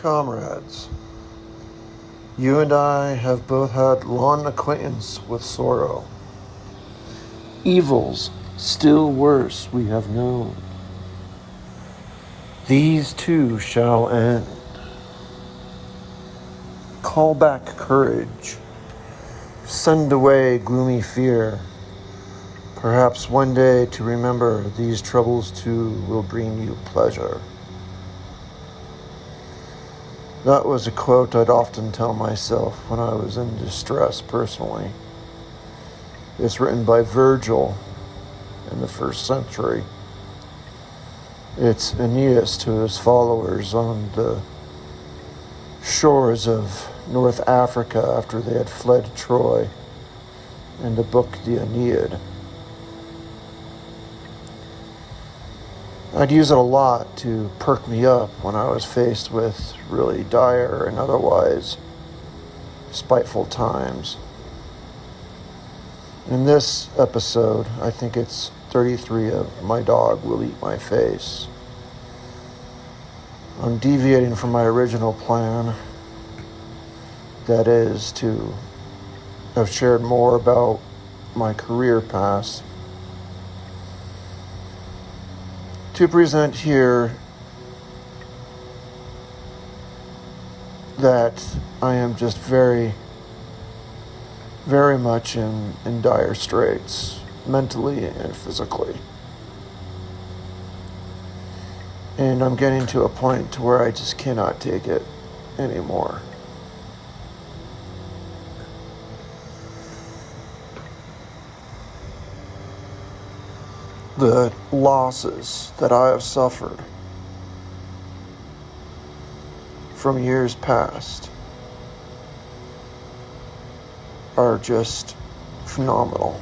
comrades, you and I have both had long acquaintance with sorrow. Evils still worse we have known. These too shall end. Call back courage. Send away gloomy fear. Perhaps one day to remember these troubles too will bring you pleasure. That was a quote I'd often tell myself when I was in distress personally. It's written by Virgil in the 1st century. It's Aeneas to his followers on the shores of North Africa after they had fled Troy in the book The Aeneid. I'd use it a lot to perk me up when I was faced with really dire and otherwise spiteful times. In this episode, I think it's 33 of My Dog Will Eat My Face, I'm deviating from my original plan, that is to have shared more about my career past, to present here that I am just very, very much in dire straits, mentally and physically. And I'm getting to a point to where I just cannot take it anymore. The losses that I have suffered from years past are just phenomenal.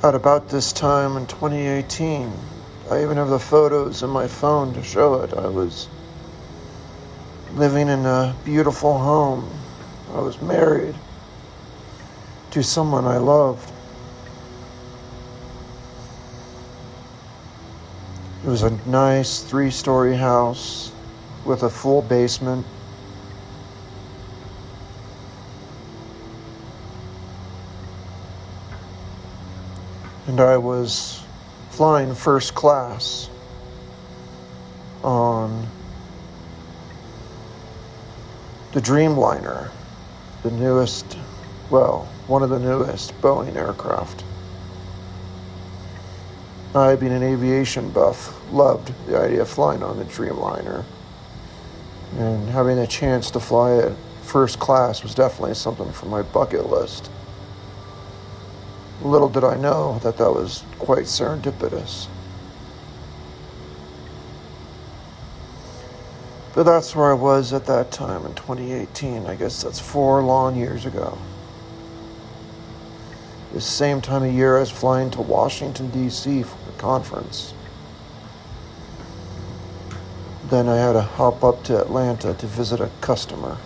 At about this time in 2018, I even have the photos in my phone to show it. I was living in a beautiful home. I was married to someone I loved. It was a nice 3-story house with a full basement. And I was flying first class on the Dreamliner, the newest, one of the newest Boeing aircraft. I, being an aviation buff, loved the idea of flying on the Dreamliner. And having a chance to fly it first class was definitely something from my bucket list. Little did I know that was quite serendipitous. But that's where I was at that time in 2018. I guess that's 4 long years ago. The same time of year I was flying to Washington, D.C. for a conference. Then I had to hop up to Atlanta to visit a customer.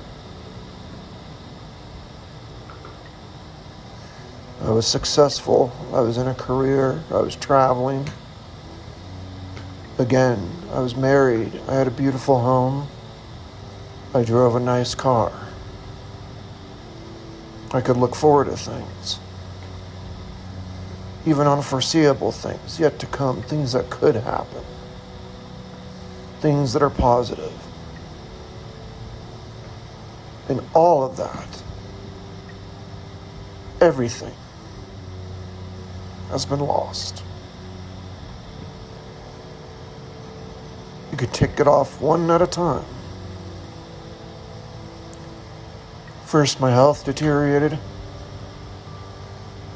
I was successful. I was in a career. I was traveling. Again, I was married. I had a beautiful home. I drove a nice car. I could look forward to things. Even unforeseeable things yet to come, things that could happen. Things that are positive. And all of that, everything, has been lost. You could tick it off one at a time. First, my health deteriorated.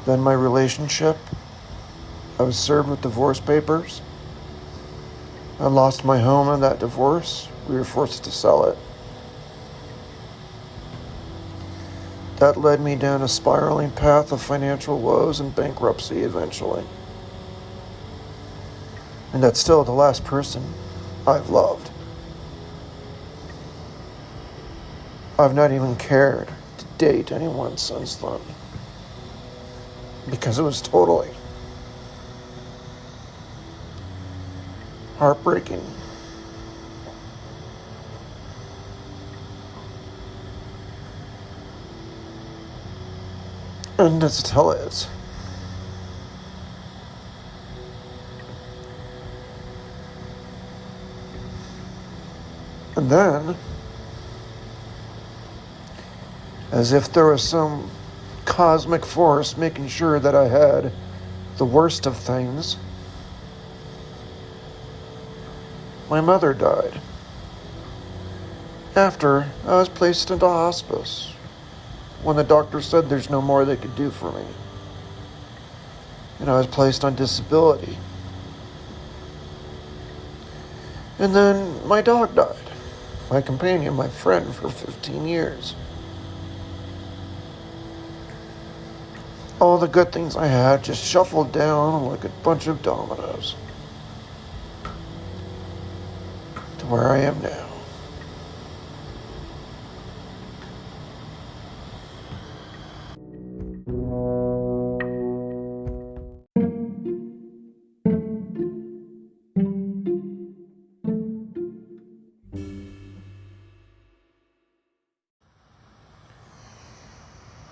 Then my relationship. I was served with divorce papers. I lost my home in that divorce. We were forced to sell it. That led me down a spiraling path of financial woes and bankruptcy eventually. And that's still the last person I've loved. I've not even cared to date anyone since then. Because it was totally heartbreaking. And it still is. And then, as if there was some cosmic force making sure that I had the worst of things, my mother died. After I was placed into hospice, when the doctor said there's no more they could do for me, and I was placed on disability. And then my dog died. My companion, my friend for 15 years. All the good things I had just shuffled down like a bunch of dominoes to where I am now.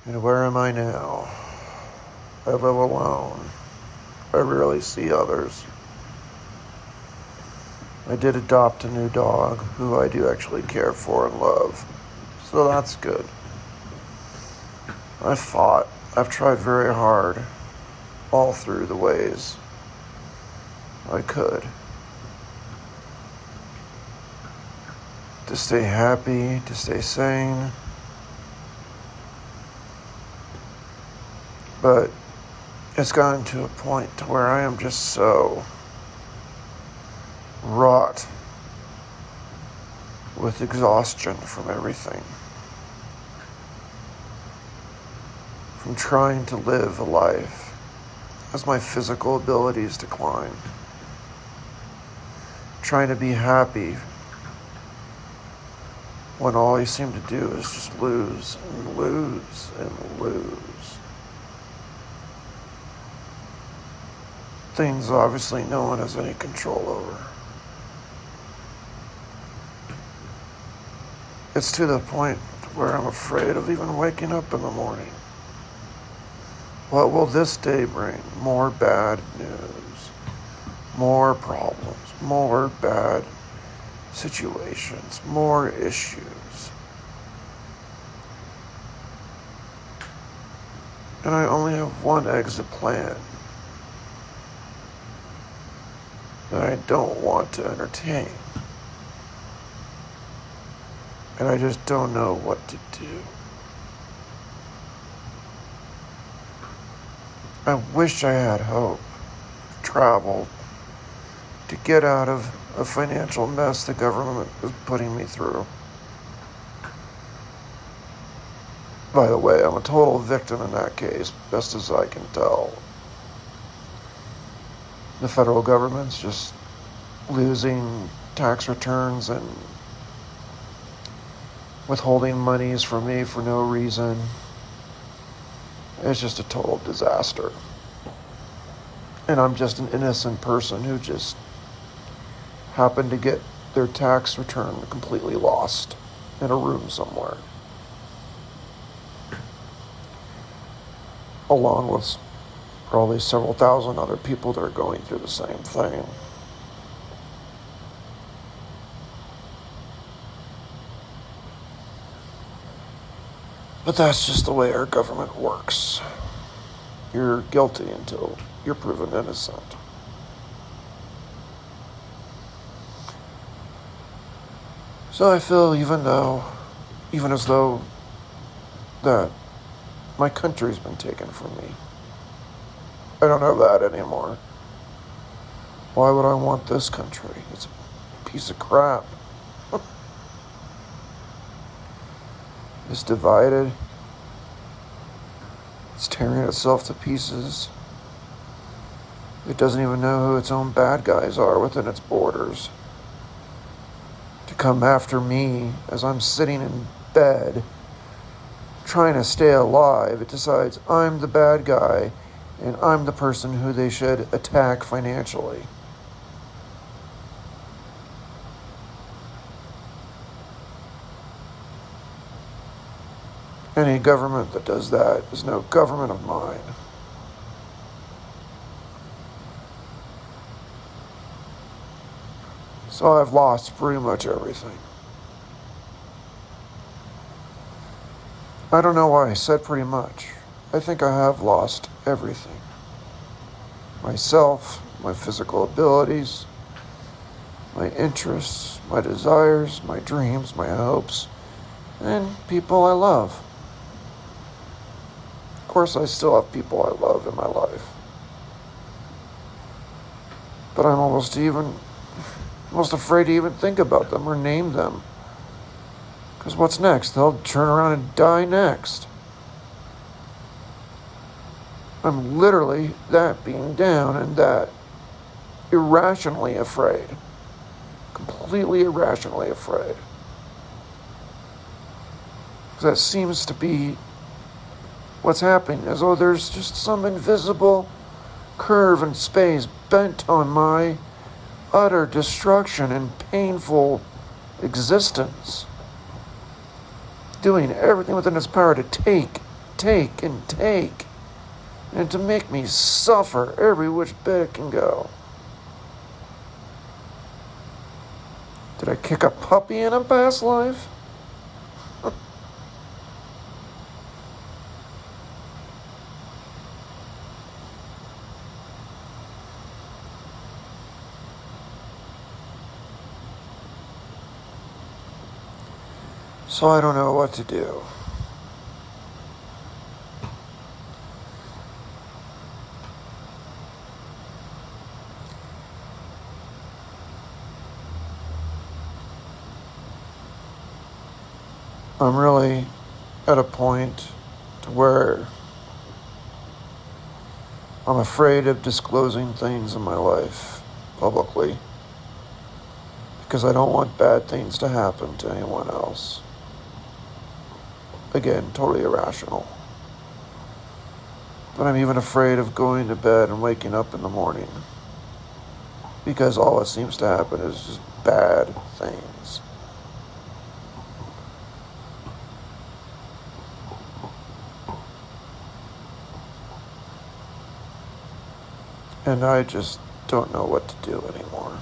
And where am I now? I live alone. I rarely see others. I did adopt a new dog who I do actually care for and love, so that's good. I've fought. I've tried very hard, all through the ways I could, to stay happy, to stay sane. But it's gotten to a point to where I am just so wrought with exhaustion from everything. From trying to live a life as my physical abilities decline. Trying to be happy when all I seem to do is just lose and lose and lose. Things obviously no one has any control over. It's to the point where I'm afraid of even waking up in the morning. What will this day bring? More bad news, more problems, more bad situations, more issues. And I only have one exit plan that I don't want to entertain. And I just don't know what to do. I wish I had hope, travel, to get out of a financial mess the government is putting me through. By the way, I'm a total victim in that case, best as I can tell. The federal government's just losing tax returns and withholding monies from me for no reason. It's just a total disaster. And I'm just an innocent person who just happened to get their tax return completely lost in a room somewhere. Along with probably several thousand other people that are going through the same thing. But that's just the way our government works. You're guilty until you're proven innocent. So I feel even as though that my country's been taken from me. I don't have that anymore. Why would I want this country? It's a piece of crap. It's divided. It's tearing itself to pieces. It doesn't even know who its own bad guys are within its borders. To come after me as I'm sitting in bed, trying to stay alive, it decides I'm the bad guy and I'm the person who they should attack financially. Any government that does that is no government of mine. So I've lost pretty much everything. I don't know why I said pretty much. I think I have lost everything. Myself, my physical abilities, my interests, my desires, my dreams, my hopes, and people I love. Of course, I still have people I love in my life. But I'm almost afraid to even think about them or name them. Because what's next? They'll turn around and die next. I'm literally that being down and that irrationally afraid. Completely irrationally afraid. Because that seems to be what's happening, as though there's just some invisible curve in space bent on my utter destruction and painful existence. Doing everything within its power to take, and to make me suffer every which bit it can go. Did I kick a puppy in a past life? So I don't know what to do. I'm really at a point to where I'm afraid of disclosing things in my life publicly because I don't want bad things to happen to anyone else. Again, totally irrational. But I'm even afraid of going to bed and waking up in the morning because all that seems to happen is just bad things. And I just don't know what to do anymore.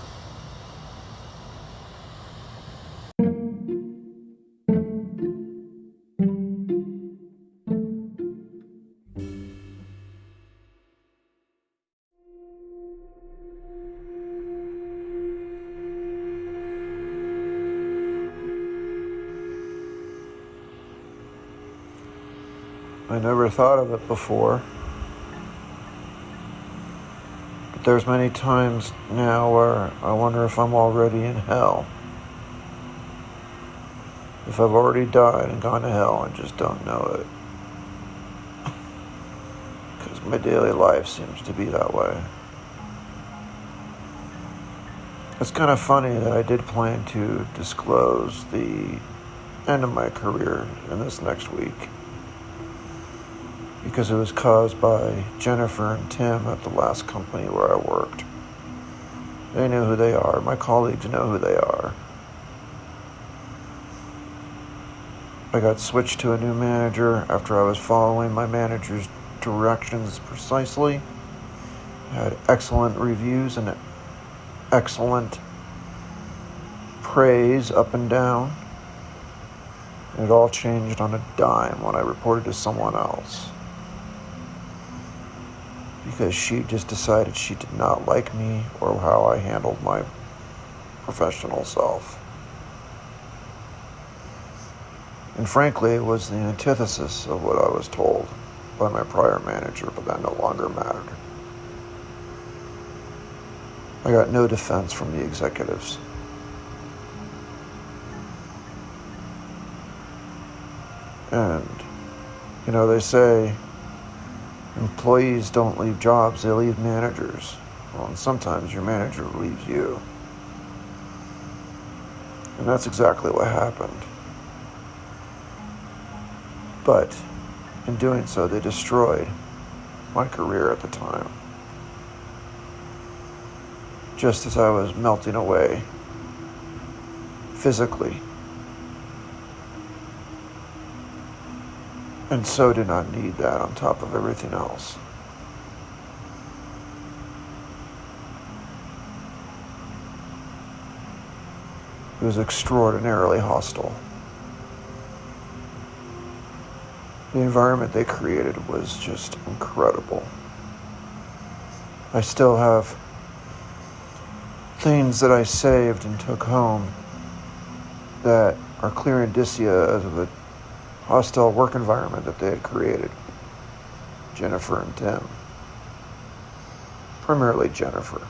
I never thought of it before. But there's many times now where I wonder if I'm already in hell. If I've already died and gone to hell and just don't know it. Because my daily life seems to be that way. It's kind of funny that I did plan to disclose the end of my career in this next week. Because it was caused by Jennifer and Tim at the last company where I worked. They know who they are. My colleagues know who they are. I got switched to a new manager after I was following my manager's directions precisely. I had excellent reviews and excellent praise up and down. And it all changed on a dime when I reported to someone else. Because she just decided she did not like me or how I handled my professional self. And frankly, it was the antithesis of what I was told by my prior manager, but that no longer mattered. I got no defense from the executives. And, they say employees don't leave jobs, they leave managers. Well, and sometimes your manager leaves you. And that's exactly what happened. But in doing so, they destroyed my career at the time. Just as I was melting away physically. and so did not need that on top of everything else. It was extraordinarily hostile. The environment they created was just incredible. I still have things that I saved and took home that are clear indicia of the hostile work environment that they had created. Jennifer and Tim. Primarily Jennifer.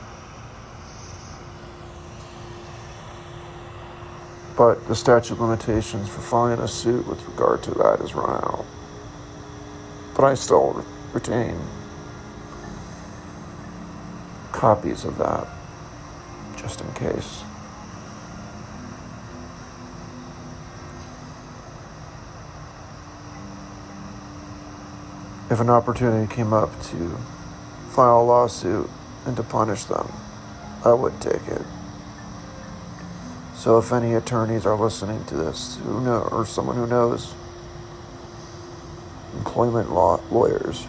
But the statute of limitations for filing a suit with regard to that has run out. But I still retain copies of that, just in case. If an opportunity came up to file a lawsuit and to punish them, I would take it. So if any attorneys are listening to this, who know, or someone who knows employment law lawyers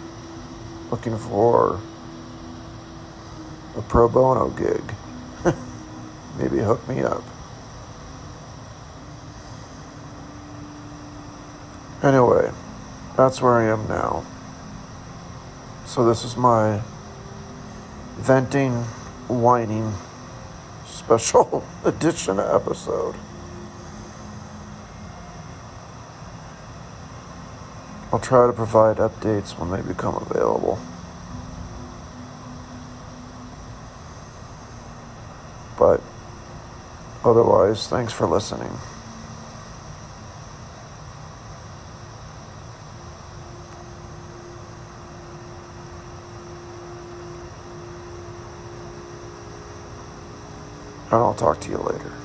looking for a pro bono gig, maybe hook me up. Anyway, that's where I am now. So this is my venting, whining, special edition episode. I'll try to provide updates when they become available. But otherwise, thanks for listening. And I'll talk to you later.